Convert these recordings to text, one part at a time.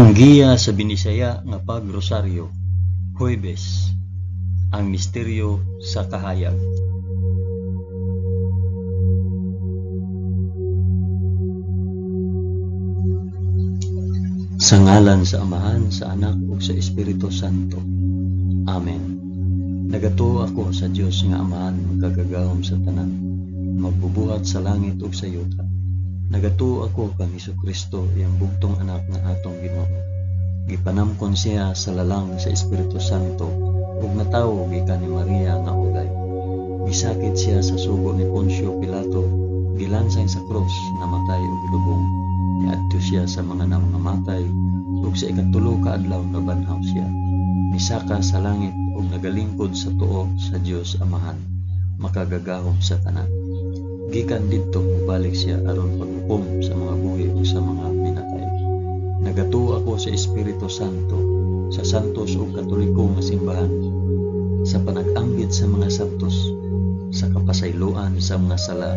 Ang giya sa Binisaya nga pagrosaryo, Huwebes, ang misteryo sa kahayag. Sa ngalan sa Amahan, sa Anak ug sa Espiritu Santo. Amen. Nagatuo ako sa Dios nga Amahan magkagagahom sa tanan, magbubuhat sa langit ug sa yuta. Nagatuo ako kang Hesukristo, iyang bugtong anak nga atong Ginoo. Gipanamkon siya sa lalang sa Espiritu Santo ug natawo gikan ni Maria nga ulay. Gisakit siya sa sugo ni Poncio Pilato, gilansay sa krus, namatay ug gilubong. Niadto siya sa mga namamatay ug sa ikatulo ka adlaw nabanhaw siya. Misaka sa langit ug nagalingkod sa tuo sa Dios Amahan, makagagahom sa tanan. Gikan didto mubalik siya aron paghukom sa mga buhi ug sa mga minatay. Nagatuo ako sa Espiritu Santo, sa santos ug katoliko nga simbahan, sa panag-anggid sa mga santos, sa kapasayloan sa mga sala,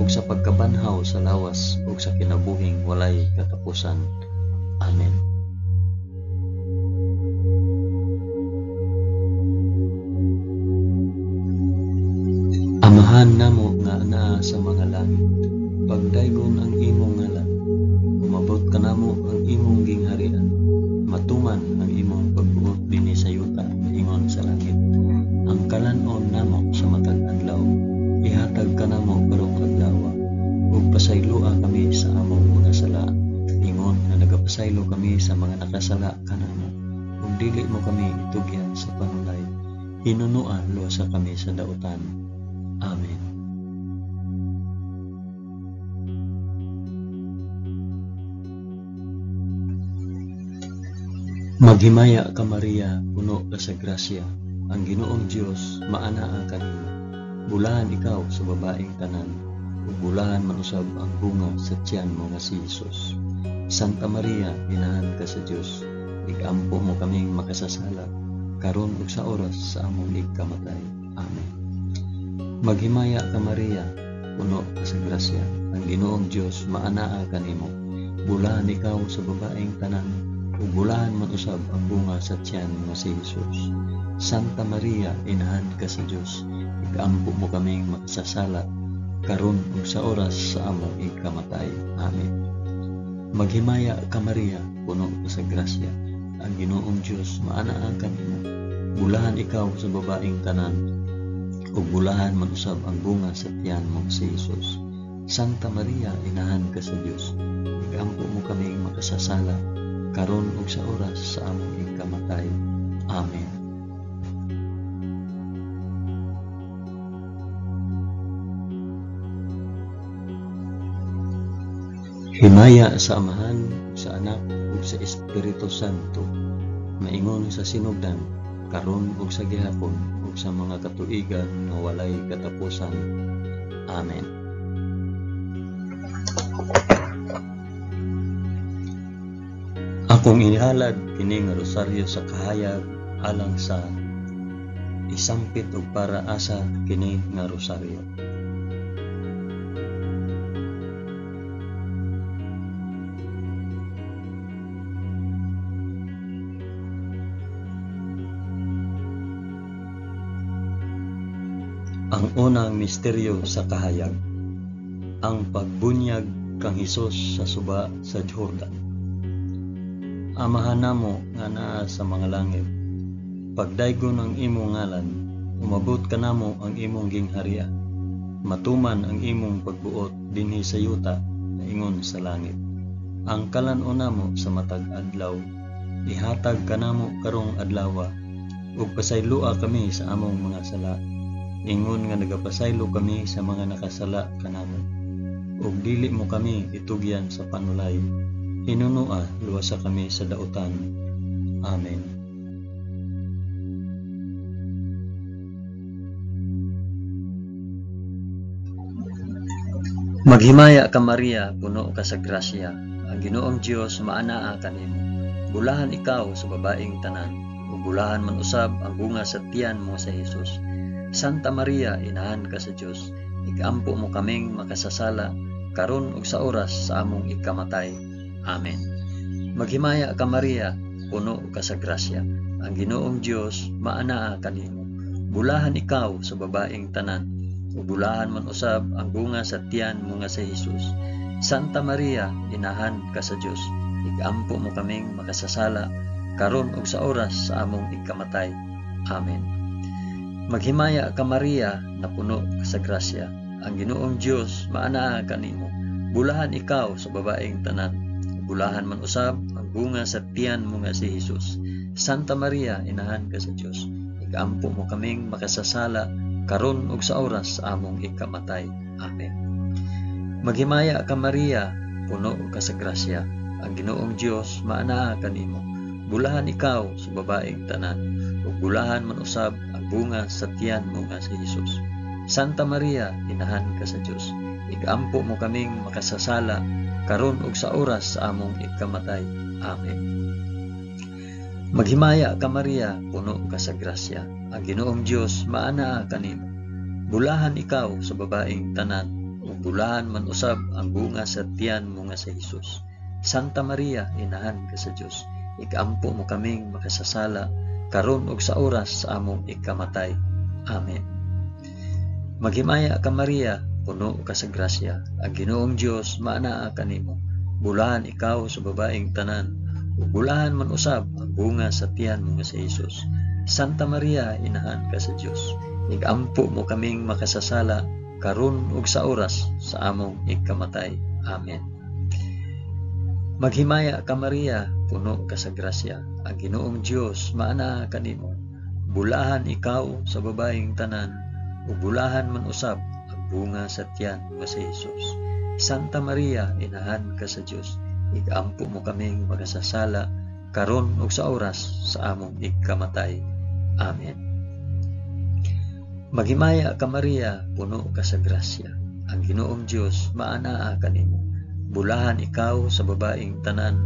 ug sa pagkabanhaw sa lawas ug sa kinabuhing walay katapusan. Amen. Amahan namo nga anaa sa mga langit, pagdaygon ang imong ngalan, umabot ka namo ang imong gingharian, matuman ang imong pagbuot dinhi sa yuta, ingon sa langit. Ang kalanon namo sa matag adlaw, ihatag ka namo karong adlaw, ug pasaylua kami sa among mga sala, ingon nga nagapasaylo kami sa mga nakasala kanamo, ug dili mo kami itugyan sa panulay, hinunuan luwasa kami sa dautan. Amen. Maghimaya ka Maria, puno ka sa grasya, ang Ginoong Dios maanaa kanimo. Bulahan ikaw sa babaeng tanan, ug bulahan man usab ang bunga sa tiyan mo nga si Hesus. Santa Maria, inahan ka sa Dios, igampo mo kaming makasasala, karon ug sa oras sa among igkamatay. Amen. Maghimaya ka Maria, puno ka sa grasya, ang Ginoong Dios maanaa kanimo. Bulahan ikaw sa babaeng tanan, ug bulahan man usab ang bunga sa tiyan nga si Hesus. Santa Maria, inahan ka sa Dios, igampo mo kaming makasasala, karon ug sa oras sa among igkamatay. Amen. Maghimaya ka Maria, puno ka sa grasya, ang Ginoong Dios maanaa kanimo. Bulahan ikaw sa babaeng tanan, ug bulahan man usab ang bunga sa tiyan mo si Hesus. Santa Maria, inahan ka sa Dios, igampo mo kaming makasasala, karon ug sa oras sa among igkamatay. Amen. Himaya sa Amahan, sa Anak ug sa Espiritu Santo, maingon sa sinugdan, karon ug sa gihapon ug sa mga katuigan nga walay katapusan. Amen. Akong inihalad kini nga rosaryo sa kahayag alang sa isampit ug para asa kini nga rosaryo. Ang unang misteryo sa kahayag, ang pagbunyag kang Hesus sa suba sa Jordan. Amahan namo nga naa sa mga langit, pagdaygon ang imong ngalan, umabot ka namo ang imong gingharian, matuman ang imong pagbuot dinhi sa yuta, ingon sa langit. Ang kalanon namo sa matag adlaw, ihatag ka namo karong adlaw, ug pasaylua kami sa among mga sala, ingon nga nagapasaylo kami sa mga nakasala kanamo, ug dili mo kami itugyan sa panulay, hinunua luwasa kami sa dautan. Amen. Maghimaya ka Maria, puno ka sa grasya, ang Ginoong Dios maanaa kanimo. Bulahan ikaw sa babaeng tanan, ug bulahan man usab ang bunga sa tiyan mo sa Hesus. Santa Maria, inahan ka sa Dios, igampo mo kaming makasasala, karon ug sa oras sa among igkamatay. Amen. Maghimaya ka Maria, puno ka sa grasya. Ang Ginoong Dios maanaa kanimo. Bulahan ikaw sa babaeng tanan, ug bulahan man usab ang bunga sa tiyan mo nga si Hesus. Santa Maria, inahan ka sa Dios, igampo mo kaming makasasala karon ug sa oras sa among ikamatay. Amen. Maghimaya ka Maria, na puno ka sa grasya. Ang Ginoong Dios maanaa kanimo. Bulahan ikaw sa babaeng tanan, bulahan man usab ang bunga sa tiyan mo nga si Hesus. Santa Maria, inahan ka sa Dios, igampo mo kaming makasasala karon ug sa oras sa among ikamatay. Amen. Maghimaya ka Maria, puno ka sa grasya. Ang Ginoong Dios maanaa kanimo. Bulahan ikaw sa babaeng tanan, ug bulahan man usab ang bunga sa tiyan mo nga si Hesus. Santa Maria, inahan ka sa Dios, igampo mo kaming makasasala karon ug sa oras sa among ikamatay. Amen. Maghimaya ka Maria, puno ka sa grasya. Ang Ginoong Dios maanaa kanimo. Bulahan ikaw sa babaeng tanan, ug bulahan man usab ang bunga sa tiyan mo nga si Hesus. Santa Maria, inahan ka sa Dios, igampo mo kaming makasasala karon ug sa oras sa among ikamatay. Amen. Maghimaya ka Maria, puno ka sa grasya. Ang Ginoong Dios maanaa kanimo. Bulahan ikaw sa babaeng tanan, ug bulahan man usab ang bunga sa tiyan mo nga si Hesus. Santa Maria, inahan ka sa Dios, igampo mo kaming makasasala karon ug sa oras sa among ikamatay. Amen. Maghimaya ka Maria, puno ka sa grasya. Ang Ginoong Dios maanaa kanimo. Bulahan ikaw sa babaeng tanan, ug bulahan man usab ang bunga sa tiyan nga si Hesus. Santa Maria, inahan ka sa Dios, igampo mo kaming makasasala karon ug sa oras sa among ikamatay. Amen. Maghimaya ka Maria, puno ka sa grasya. Ang Ginoong Dios maanaa kanimo. Bulahan ikaw sa babaeng tanan,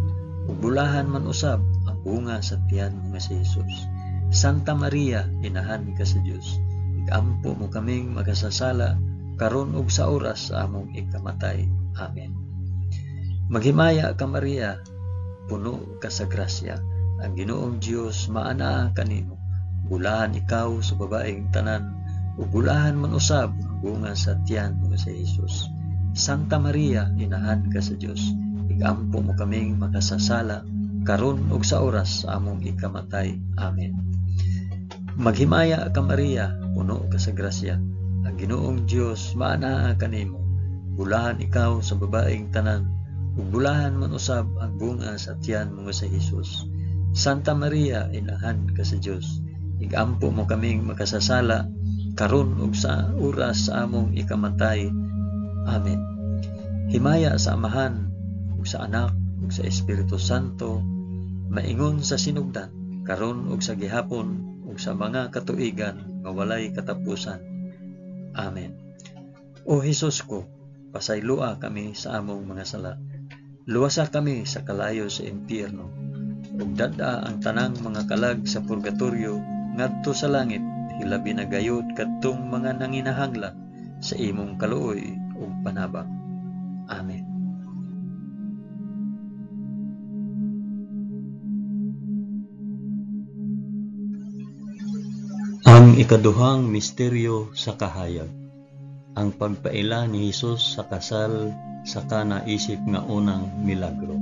ug bulahan man usab ang bunga sa tiyan mo nga si Hesus. Santa Maria, inahan ka sa Dios, igampo mo kaming makasasala karon ug sa oras sa among ikamatay. Amen. Maghimaya ka Maria, puno ka sa grasya. Ang Ginoong Dios maanaa kanimo. Bulahan ikaw sa babaeng tanan, ug bulahan man usab ang bunga sa tiyan mo nga si Hesus. Santa Maria, inahan ka sa Dios, igampo mo kaming makasasala karon ug sa oras sa among ikamatay. Amen. Maghimaya ka Maria, puno ka sa grasya. Ang Ginoong Dios maanaa kanimo. Bulahan ikaw sa babaeng tanan, ug bulahan man usab ang bunga sa tiyan mo nga si Hesus. Santa Maria, inahan ka sa Dios, igampo mo kaming makasasala karon ug sa oras sa among ikamatay. Amen. Himaya sa Amahan, ug sa Anak, ug sa Espiritu Santo, maingon sa sinugdan, karon ug sa gihapon, ug sa mga katuigan nga walay katapusan. Amen. O Hesus ko, pasaylua kami sa among mga sala. Luwasa kami sa kalayo sa impyerno, ug dada ang tanang mga kalag sa purgatorio ngadto sa langit, hilabi na gayud kadtong mga nanginahanglan sa imong kaluoy ug panabang. Amen. Ang ikaduhang misteryo sa kahayag, ang pagpaila ni Hesus sa kasal sa kanaisip nga unang milagro.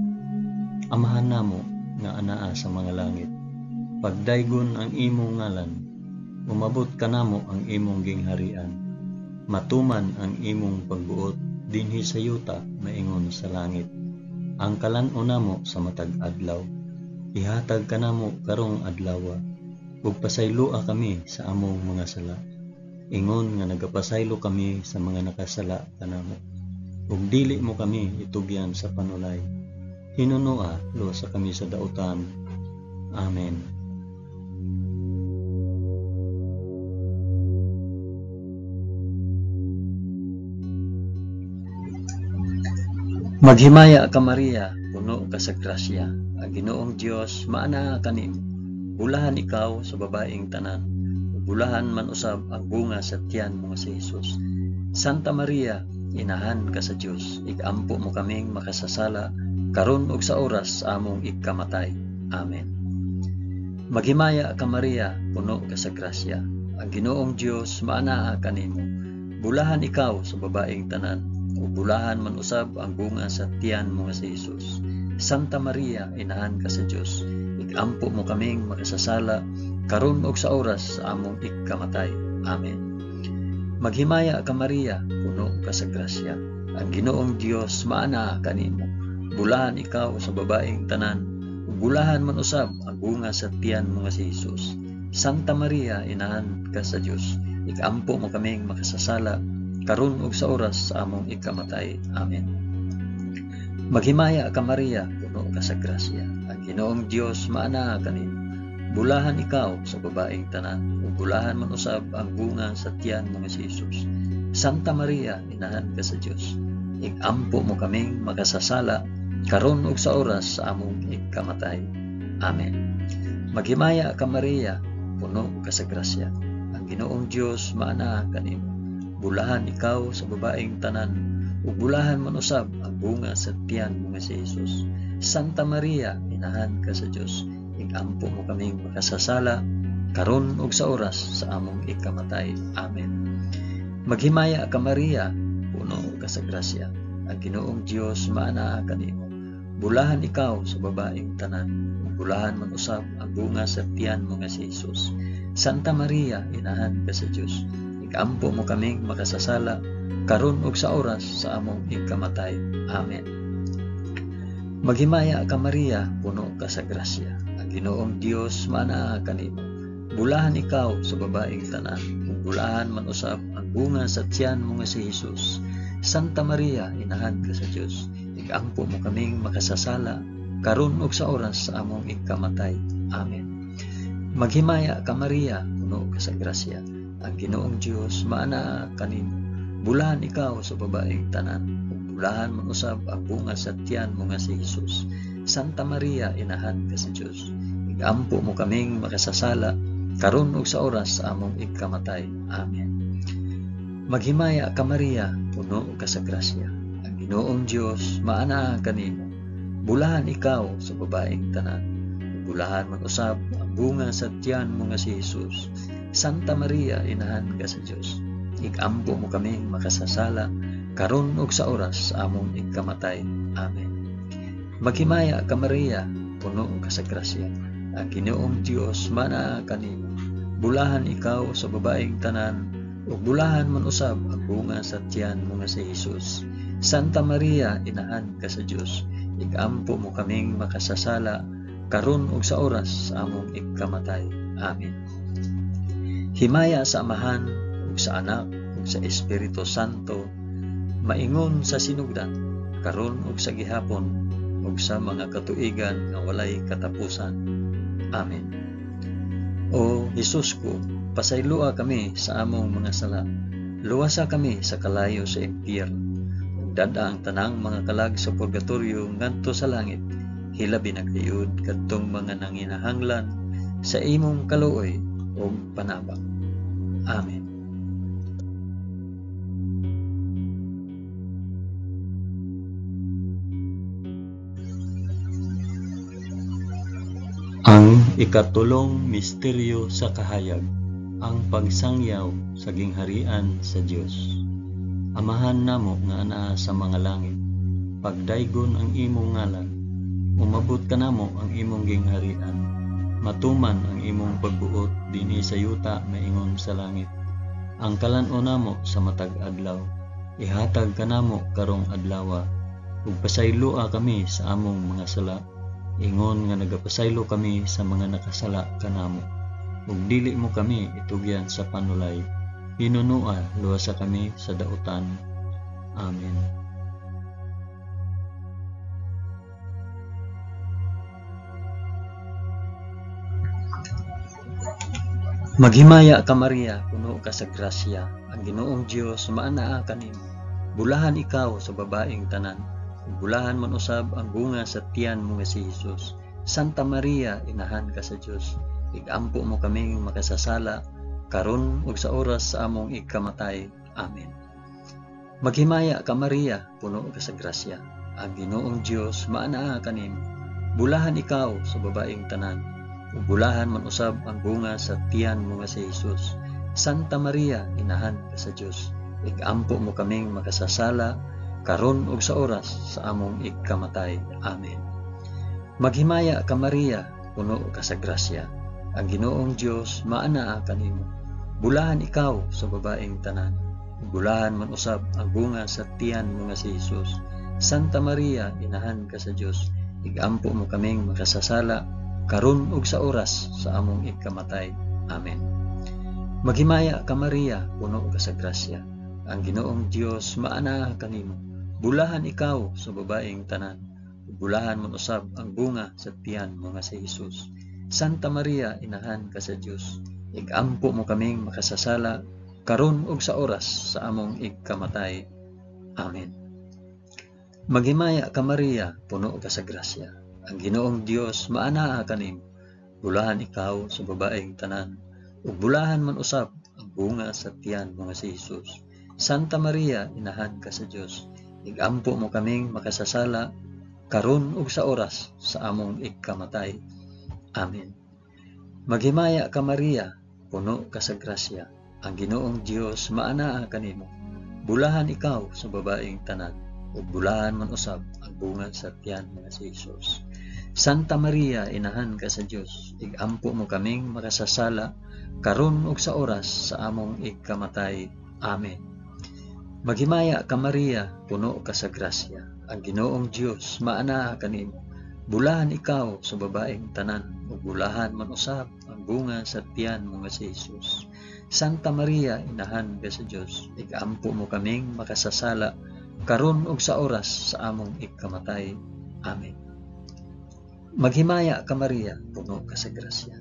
Amahan namo nga anaa sa mga langit, pagdaygon ang imong ngalan, umabot kanamo ang imong gingharian, matuman ang imong pagbuot dinhi sa yuta maingon sa langit. Ang kalan-o namo sa matag adlaw, ihatag kanamo karong adlawa, ug pasaylua kami sa among mga sala. Ingon nga nagapasaylo kami sa mga nakasala kanamo, ug dili mo kami itugyan sa panulay. Hinunoa, luwasa kami sa dautan. Amen. Maghimaya ka Maria, puno ka sa grasya. Ang Ginoong Dios maanaa kanimo. Bulahan ikaw sa babaeng tanan, bulahan man usab ang bunga sa tiyan mo si Hesus. Santa Maria, inahan ka sa Dios, igampo mo kaming makasasala karon ug sa oras sa among ikamatay. Amen. Maghimaya ka Maria, puno ka sa grasya. Ang Ginoong Dios maanaa kanimo. Bulahan ikaw sa babaeng tanan, ug bulahan man usab ang bunga sa tiyan mo nga si Jesus. Santa Maria, inahan ka sa Dios, igampo mo kaming makasasala karon ug sa oras sa among ikamatay. Amen. Maghimaya ka Maria, puno ka sa grasya. Ang Ginoong Dios maanaa kanimo. Bulahan ikaw sa babaeng tanan, ug bulahan man usab ang bunga sa tiyan mo nga si Jesus. Santa Maria, inahan ka sa Dios, igampo mo kaming makasasala karon ug sa oras sa among ikamatay. Amen. Maghimaya ka Maria, puno ka sa grasya. Ang Ginoong Dios maanaa kanimo. Bulahan ikaw sa babaeng tanan, ug bulahan man usab ang bunga sa tiyan mo nga si Jesus. Santa Maria, inahan ka sa Dios, igampo mo kaming makasasala karon ug sa oras sa among ikamatay. Amen. Maghimaya ka Maria, puno ka sa grasya. Ang Ginoong Dios maanaa kanimo. Bulahan ikaw sa babaeng tanan, ug bulahan man usab ang bunga sa tiyan mo nga si Jesus. Santa Maria, inahan ka sa Dios, igampo mo kaming makasasala karon ug sa oras sa among ikamatay. Amen. Maghimaya ka Maria, puno ka sa grasya. Ang Ginoong Dios maanaa kanimo. Bulahan ikaw sa babaeng tanan, ug bulahan man usab ang bunga sa tiyan mo nga si Jesus. Santa Maria, inahan ka sa Dios, igampo mo kaming makasasala karon ug sa oras sa among ikamatay. Amen. Maghimaya ka Maria, puno ka sa grasya. Ang Ginoong Dios maanaa kanimo. Bulahan ikaw sa babaeng tanan, ug bulahan man usab ang bunga sa tiyan mo nga si Jesus. Santa Maria, inahan ka sa Dios, igampo mo kaming makasasala karon ug sa oras sa among ikamatay. Amen. Maghimaya ka Maria, puno ka sa grasya. Ang Ginoong Dios maanaa kanimo. Bulahan ikaw sa babaeng tanan, ug bulahan man usab ang bunga sa tiyan mo nga si Jesus. Santa Maria, inahan ka sa Dios, igampo mo kaming makasasala karon ug sa oras sa among ikamatay. Amen. Maghimaya ka Maria, puno ka sa grasya. Ang Ginoong Dios maanaa kanimo. Bulahan ikaw sa babaeng tanan, ug bulahan man usab ang bunga sa tiyan mo nga si Jesus. Santa Maria, inahan ka sa Dios, igampo mo kaming makasasala karon ug sa oras sa among ikamatay. Amen. Maghimaya ka Maria, puno ka sa grasya. Ang Ginoong Dios maanaa kanimo. Bulahan ikaw sa babaeng tanan, ug bulahan man usab ang bunga sa tiyan mo nga si Jesus. Santa Maria, inahan ka sa Dios, igampo mo kaming makasasala karon ug sa oras sa among ikamatay. Amen. Himaya sa Amahan ug sa Anak ug sa Espiritu Santo, maingon sa sinugdan karon ug sa gihapon ug sa mga katuigan nga walay katapusan. Amen. O Jesus ko, pasaylua kami sa among mga sala. Luwasa kami sa kalayo sa impyerno. Ug dada ang tanang mga kalag sa purgatorio ngadto sa langit. Hilabi na kayud kadtong mga nanginahanglan sa imong kaluoy ug panabang. Amen. Ang ikatulong misteryo sa kahayag, ang pagsangyaw sa gingharian sa Dios. Amahan namo nga anaa sa mga langit, pagdaygon ang imong ngalan, umabot ka namo ang imong gingharian, matuman ang imong pagbuot dinhi sa yuta maingon sa langit. Ang kalan-o namo sa matag adlaw, ihatag ka namo karong adlawa, ug pasaylua kami sa among mga sala, ingon nga nagapasaylo kami sa mga nakasala kanamo, ug dili mo kami itugyan sa panulay, hinunua luwasa kami sa dautan. Amen. Maghimaya ka Maria, puno ka sa grasya. Ang Ginoong Dios maanaa kanimo. Bulahan ikaw sa babaeng tanan, bulahan man usab ang bunga sa tiyan mo nga si Jesus. Santa Maria, inahan ka sa Dios, igampo mo kaming makasasala karon ug sa oras sa among ikamatay. Amen. Maghimaya ka Maria, puno ka sa grasya. ang Ginoong Dios maanaa kanimo. Bulahan ikaw sa babaeng tanan, ug bulahan man usab ang bunga sa tiyan mo nga si Jesus. Santa Maria, inahan ka sa Dios, igampo mo kaming makasasala karon ug sa oras sa among ikamatay. Amen. Maghimaya ka Maria, puno ka sa grasya, ang Ginoong Dios maanaa kanimo. Bulahan ikaw sa babaeng tanan, bulahan man usab ang bunga sa tiyan mo nga si Jesus. Santa Maria, inahan ka sa Dios, igampo mo kaming makasasala karon ug sa oras sa among ikamatay. Amen. Maghimaya ka Maria, puno ka sa grasya, ang Ginoong Dios maanaa kanimo. Bulahan ikaw sa babaeng tanan, bulahan man usab ang bunga sa tiyan mo nga si Jesus. Santa Maria, inahan ka sa Dios, igampo mo kaming makasasala karon ug sa oras sa among ikamatay. Amen. Maghimaya ka Maria, puno ka sa grasya, ang Ginoong Dios maanaa kanimo. Bulahan ikaw sa babaeng tanan, ug bulahan man usab ang bunga sa tiyan mo nga si Jesus. Santa Maria, inahan ka sa Dios, igampo mo kaming makasasala karon ug sa oras sa among ikamatay. Amen. Maghimaya ka Maria, puno ka sa grasya, ang Ginoong Dios maanaa kanimo. Bulahan ikaw sa babaeng tanan, ug bulahan man usab ang bunga sa tiyan nga si Jesus. Santa Maria, inahan ka sa Dios, igampo mo kaming makasasala karon ug sa oras sa among ikamatay. Amen. Maghimaya ka Maria, puno ka sa grasya, ang Ginoong Dios maanaa kanimo. Bulahan ikaw sa babaeng tanan, ug bulahan man usab ang bunga sa tiyan mo nga si Jesus. Santa Maria, inahan ka sa Dios, igampo mo kaming makasasala karon ug sa oras sa among ikamatay. Amen. Maghimaya ka Maria, puno ka sa grasya,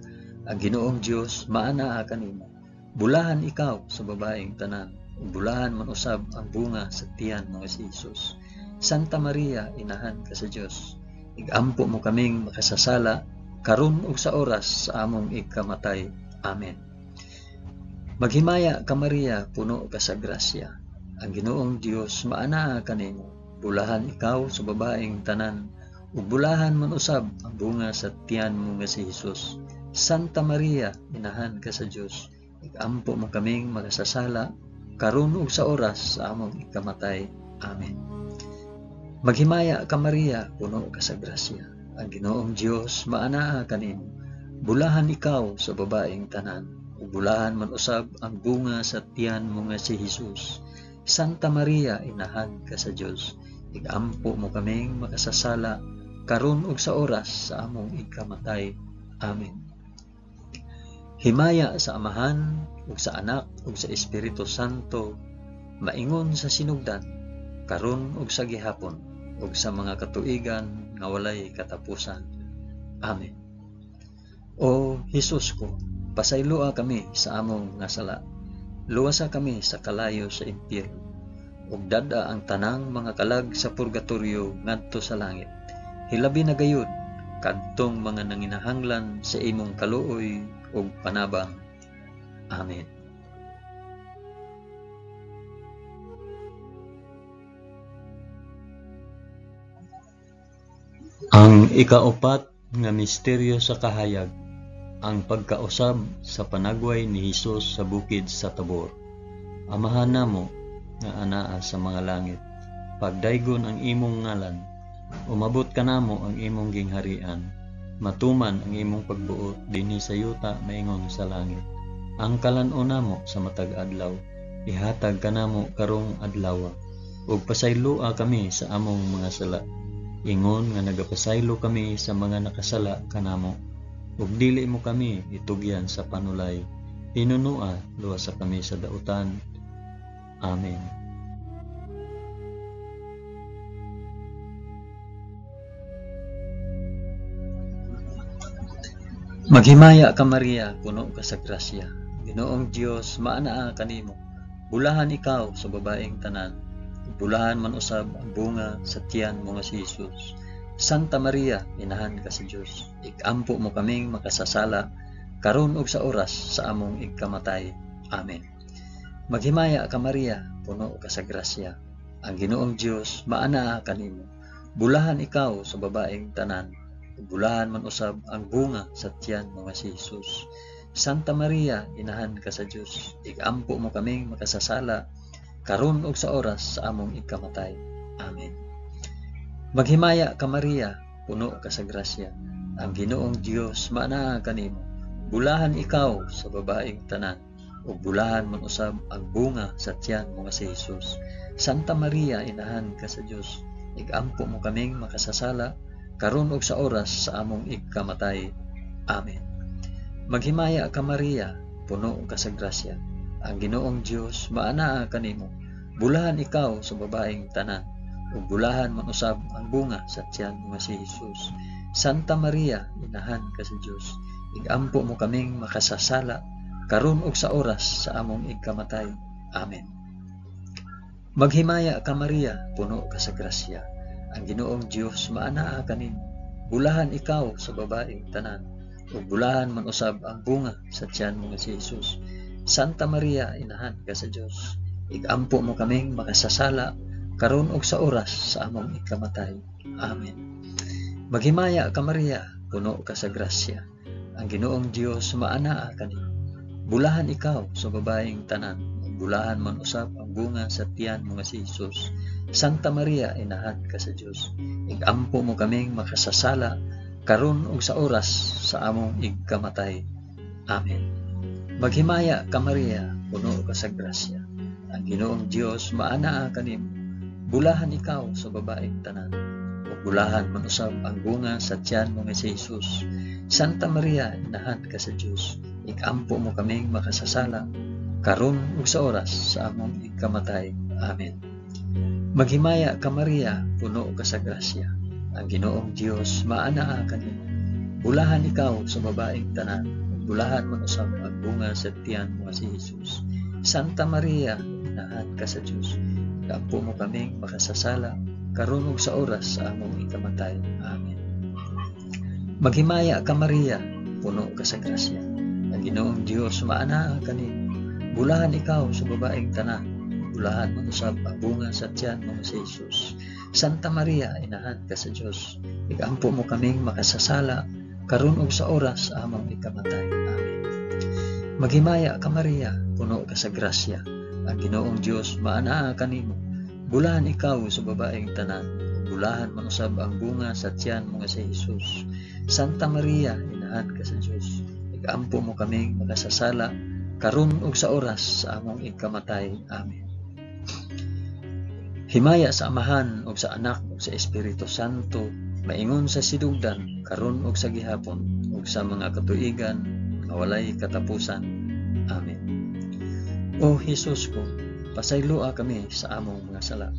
ang Ginoong Dios maanaa kanimo. Bulahan ikaw sa babaeng tanan, ug bulahan man usab ang bunga sa tiyan mo nga si Jesus. Santa Maria, inahan ka sa Dios, igampo mo kaming makasasala karon ug sa oras sa among ikamatay. Amen. Maghimaya ka Maria, puno ka sa grasya, ang Ginoong Dios maanaa kanimo. Bulahan ikaw sa babaeng tanan, ug bulahan man usab ang bunga sa tiyan mo nga si Jesus. Santa Maria, inahan ka sa Dios, igampo mo kaming makasasala karon ug sa oras sa among ikamatay. Amen. Maghimaya ka Maria, puno ka sa grasya, ang Ginoong Dios maanaa kanimo. Bulahan ikaw sa babaeng tanan, ug bulahan man usab ang bunga sa tiyan mo nga si Jesus. Santa Maria, inahan ka sa Dios, igampo mo kaming makasasala karon ug sa oras sa among ikamatay. Amen. Himaya sa Amahan ug sa Anak ug sa Espiritu Santo, maingon sa sinugdan, karon ug sa gihapon, ug sa mga katuigan nga walay katapusan. Amen. O Jesus ko, pasayloa kami sa among nga sala, luwasa kami sa kalayo sa impyerno, ug dada ang tanang mga kalag sa purgatorio ngadto sa langit. Hilabi na gayud kadtong mga nanginahanglan sa imong kaluoy ug panabang. Amen. Ang ikaapat nga misteryo sa kahayag, ang pagkausab sa panagway ni Hesus sa bukid sa Tabor. Amahan namo nga anaa sa mga langit, pagdaygon ang imong ngalan, umabot ka namo ang imong gingharian, matuman ang imong pagbuot dinhi sa yuta maingon sa langit. Ang kalan-o namo sa matag adlaw, ihatag ka namo karong adlaw, ug pasayloa kami sa among mga sala, ingon nga nagapasaylo kami sa mga nakasala kanamo, ug dili mo kami itugyan sa panulay, hinunua luwasa kami sa dautan. Amen. Maghimaya ka Maria, puno ka sa grasya, Ginoong Dios maanaa kanimo. Bulahan ikaw sa babaeng tanan, bulahan man usab ang bunga sa tiyan mo nga si Jesus. Santa Maria, inahan ka sa Dios, igampo mo kaming makasasala karon ug sa oras sa among ikamatay. Amen. Maghimaya ka Maria, puno ka sa grasya, ang Ginoong Dios maanaa kanimo. Bulahan ikaw sa babaeng tanan, ug bulahan man usab ang bunga sa tiyan mo nga si Jesus. Santa Maria, inahan ka sa Dios, igampo mo kaming makasasala karon ug sa oras sa among ikamatay. Amen. Maghimaya ka Maria, puno ka sa grasya, ang Ginoong Dios maanaa kanimo. Bulahan ikaw sa babaeng tanan, ug bulahan man usab ang bunga sa tiyan mo nga si Jesus. Santa Maria, inahan ka sa Dios, igampo mo kaming makasasala karon ug sa oras sa among ikamatay. Amen. Maghimaya ka Maria, puno ka sa grasya, ang Ginoong Dios maanaa kanimo. Bulahan ikaw sa babaeng tanan, ug bulahan man usab ang bunga sa tiyan mo nga si Jesus. Santa Maria, inahan ka sa Dios, igampo mo kaming makasasala karon ug sa oras sa among ikamatay. Amen. Maghimaya ka Maria, puno ka sa grasya, ang Ginoong Dios maanaa kanimo. Bulahan ikaw sa babaeng tanan, ug bulahan man usab ang bunga sa tiyan mo nga si Jesus. Santa Maria, inahan ka sa Dios, igampo mo kaming makasasala karon ug sa oras sa among ikamatay. Amen. Maghimaya ka Maria, puno ka sa grasya, ang Ginoong Dios maanaa kanimo. Bulahan ikaw sa babaeng tanan, ug bulahan man usab ang bunga sa tiyan mo nga si Jesus. Santa Maria, inahan ka sa Dios, igampo mo kaming makasasala karon ug sa oras sa among ikamatay. Amen. Maghimaya ka Maria, puno ka sa grasya, ang Ginoong Dios maanaa kanimo. Bulahan ikaw sa babaeng tanan, ug bulahan man usab ang bunga sa tiyan mo nga si Jesus. Santa Maria, inahan ka sa Dios, igampo mo kaming makasasala karon ug sa oras sa among ikamatay. Amen. Maghimaya ka Maria, puno ka sa grasya, ang Ginoong Dios maanaa kanimo. Bulahan ikaw sa babaeng tanan, ug bulahan man usab ang bunga sa tiyan mo nga si Jesus. Santa Maria, inahan ka sa Dios, igampo mo kaming makasasala karon ug sa oras sa among ikamatay. Amen. Maghimaya ka Maria, puno ka sa grasya, ang Ginoong Dios maanaa kanimo. Bulahan ikaw sa babaeng tanan, bulahan man usab ang bunga sa tiyan mo nga si Jesus. Santa Maria, inahan ka sa Dios, igampo mo kaming makasasala karon ug sa oras sa among ikamatay. Amen. Maghimaya ka Maria, puno ka sa grasya, ang Ginoong Dios maanaa kanimo. Bulahan ikaw sa babaeng tanan, bulahan man usab ang bunga sa tiyan mo nga si Jesus. Santa Maria, inahan ka sa Dios, igampo mo kaming makasasala karon ug sa oras sa among ikamatay. Amen. Himaya sa Amahan ug sa Anak ug sa Espiritu Santo, maingon sa sidugdan karon ug sa gihapon ug sa mga katuigan nga walay katapusan. Amen. O Jesus ko, pasayloa kami sa among mga sala.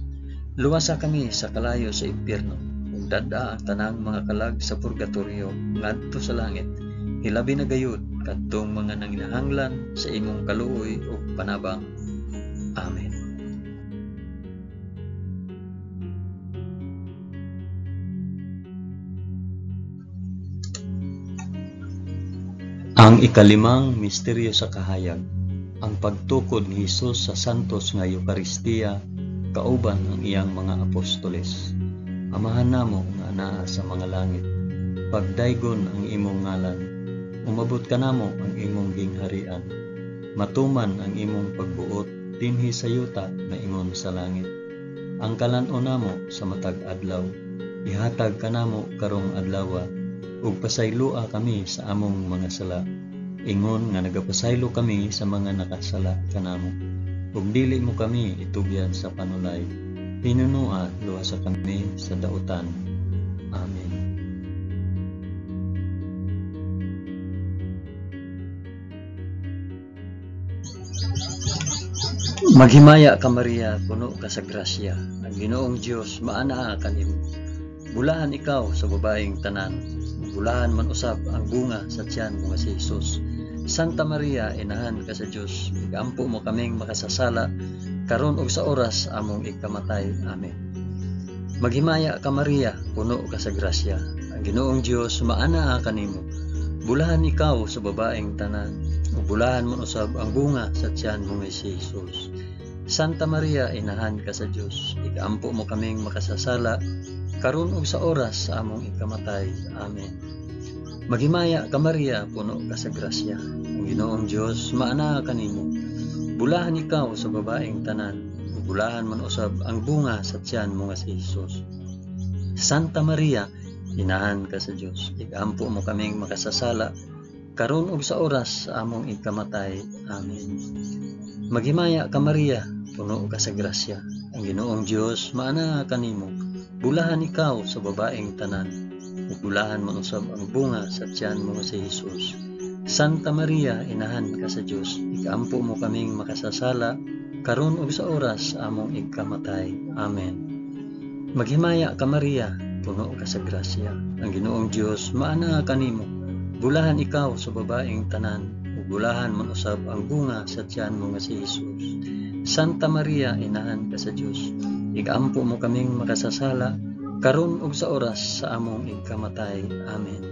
Luwasa kami sa kalayo sa impyerno, ug dada ang tanang mga kalag sa purgatorio ngadto sa langit. Hilabi na gayud kadtong mga nanginahanglan sa imong kaluoy ug panabang. Amen. Ang ikalimang misteryo sa kahayag, ang pagtukod ni Jesus sa santos nga Eucharistia kauban ang iyang mga apostoles. Amahan namo nga anaa sa mga langit, pagdaygon ang imong ngalan, umabot ka namo ang imong gingharian, matuman ang imong pagbuot dinhi sa yuta na ingon sa langit. Ang kalan-on namo sa matag adlaw, ihatag ka namo karong adlaw, ug pasayloa kami sa among mga sala, ingon nga nagapasaylo kami sa mga nakasala kanamo, ug dili mo kami itugyan sa panulay, hinunua luwasa kami sa dautan. Amen. Maghimaya ka Maria, puno ka sa grasya, ang Ginoong Dios maanaa kanimo. Bulahan ikaw sa babaeng tanan, bulahan man usab ang bunga sa tiyan mo nga si Jesus. Santa Maria, inahan ka sa Dios, igampo mo kaming makasasala karon ug sa oras among ikamatay. Amen. Maghimaya ka Maria, puno ka sa grasya, ang Ginoong Dios maanaa kanimo. Bulahan ikaw sa babaeng tanan, ug bulahan man usab ang bunga sa tiyan mo nga si Jesus. Santa Maria, inahan ka sa Dios, igaampo mo kaming makasasala, karon ug sa oras sa among ikamatay. Amen. Maghimaya ka Maria, puno ka sa grasya. Ang Ginoong Dios maana kanimo. Bulahan ikaw sa babaeng tanan, ug bulahan man usab ang bunga sa tiyan mo nga si Hesus. Santa Maria, inahan ka sa Dios, igaampo mo kaming makasasala, karon ug sa oras sa among ikamatay. Amen. Maghimaya ka Maria, puno ka sa grasya. Ang Ginoong Dios maana kanimo. Bulahan ikaw sa babaeng tanan, ug bulahan man usab ang bunga sa tiyan mo nga si Hesus. Santa Maria, inahan ka sa Dios, igaampo mo kaming makasasala, karon ug sa oras sa among ikamatay. Amen. Maghimaya ka Maria, puno ka sa grasya. Ang Ginoong Dios maana kanimo. Bulahan ikaw sa babaeng tanan, ug bulahan man usab ang bunga sa tiyan mo nga si Hesus. Santa Maria, inahan ka sa Dios, igaampo mo kaming makasasala, karon ug sa oras sa among ikamatay. Amen.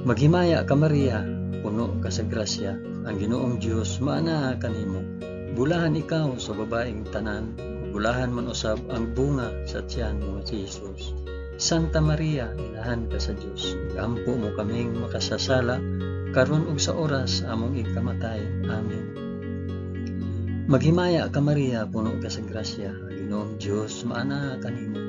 Maghimaya ka Maria, puno ka sa grasya. Ang Ginoong Dios maana kanimo. Bulahan ikaw sa babaeng tanan, ug bulahan man usab ang bunga sa tiyan mo nga si Hesus. Santa Maria, inahan ka sa Dios, igaampo mo kaming makasasala, karon ug sa oras sa among ikamatay. Amen. Maghimaya ka Maria, puno ka sa grasya. Ang Ginoong Dios maana kanimo.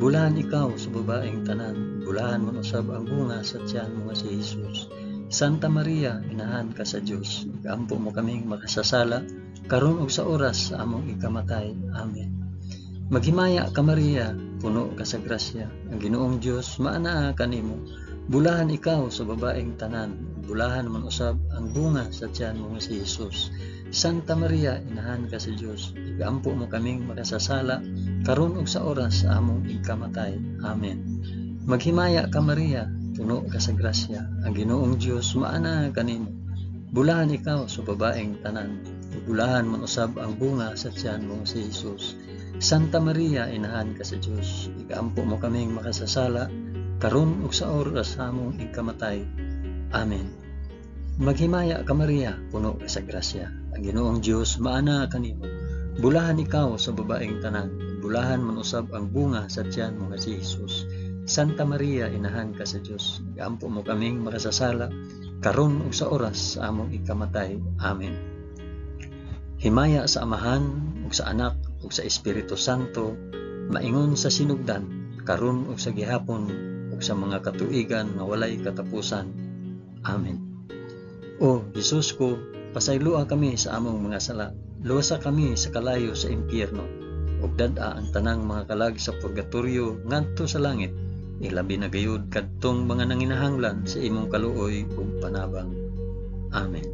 Bulahan ikaw sa babaeng tanan, bulahan man usab ang bunga sa tiyan mo nga si Hesus. Santa Maria, inahan ka sa Dios, igaampo mo kaming makasasala, karon ug sa oras sa among ikamatay. Amen. Maghimaya ka Maria, puno ka sa grasya. Ang Ginoong Dios maana kanimo. Bulahan ikaw sa babaeng tanan, bulahan man usab ang bunga sa tiyan mo nga si Hesus. Santa Maria, inahan ka sa Dios, igaampo mo kaming makasasala, karon ug sa oras sa among ikamatay. Amen. Maghimaya ka Maria, puno ka sa grasya. Ang Ginoong Dios maana kanimo. Bulahan ikaw sa babaeng tanan, ug bulahan man usab ang bunga sa tiyan mo nga si Hesus. Santa Maria, inahan ka sa Dios, igaampo mo kaming makasasala, karon ug sa oras sa among ikamatay. Amen. Maghimaya ka Maria, puno ka sa grasya. Ang Ginoong Dios maana kanimo. Bulahan ikaw sa babaeng tanan, bulahan man usab ang bunga sa tiyan mo nga si Hesus. Santa Maria, inahan ka sa Dios, igaampo mo kaming makasasala, karon ug sa oras sa among ikamatay. Amen. Himaya sa Amahan ug sa Anak ug sa Espiritu Santo, maingon sa sinugdan, karon ug sa gihapon ug sa mga katuigan nga walay katapusan. Amen. O Hesus ko, pasayloa kami sa among mga sala, luwasa kami sa kalayo sa impyerno, ug dad-a ang tanang mga kalag sa purgatoryo ngadto sa langit, ilabi na gayud kadtong mga nanginahanglan sa imong kaluoy ug panabang. Amen.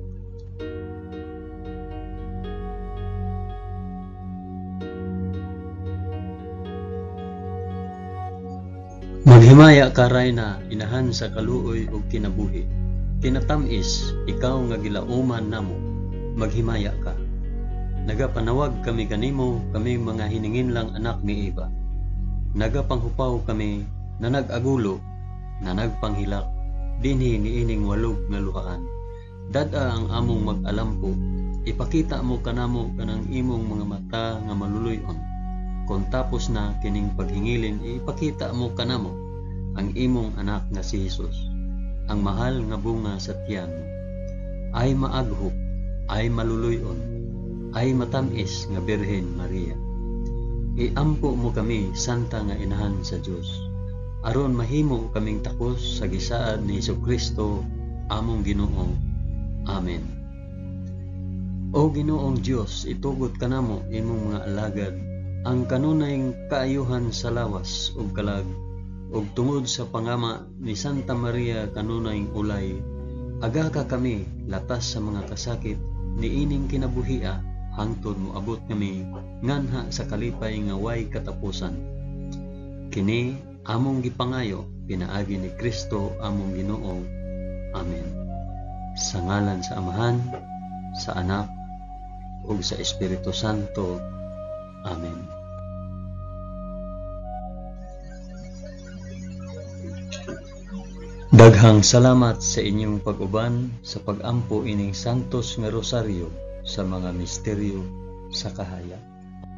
Maghimaya ka Rayna, inahan sa kaluoy ug kinabuhi. Tinatamis, ikaw nga gilauman namo, maghimaya ka. Nagapanawag kami kanimo, kami mga hiningin lang anak ni Eva. Nagapanghupaw kami, na nag-agulo, na nagpanghilak, dinhi niining walog nga luhaan. Dada ang among mag-alampo, ipakita mo kanamo kanang imong mga mata nga maluluyon. Kung tapos na kining paghingilin, ipakita mo kanamo ang imong anak nga si Hesus. Ang mahal nga bunga sa tiyan mo, ay maaghop, ay maluluyon, ay matamis nga Birhen Maria. Iampo mo kami, Santa nga inahan sa Dios, aron mahimo kaming takos sa gisaad ni Hesukristo, among Ginoo. Amen. O Ginoong Dios, itugot kanamo imong mga alagad, ang kanunayng kaayuhan sa lawas ug kalag, ug tungod sa pangama ni Santa Maria kanunayng ulay, aga ka kami latas sa mga kasakit niining kinabuhia, hangtod moabot kami nganha sa kalipay nga way katapusan. Kini among gipangayo pinaagi ni Kristo among Ginoo. Amen. Sa ngalan sa Amahan, sa Anak, ug sa Espiritu Santo. Amen. Daghang salamat sa inyong pag-uban sa pag-ampo ining santos nga rosaryo sa mga misteryo sa kahayag.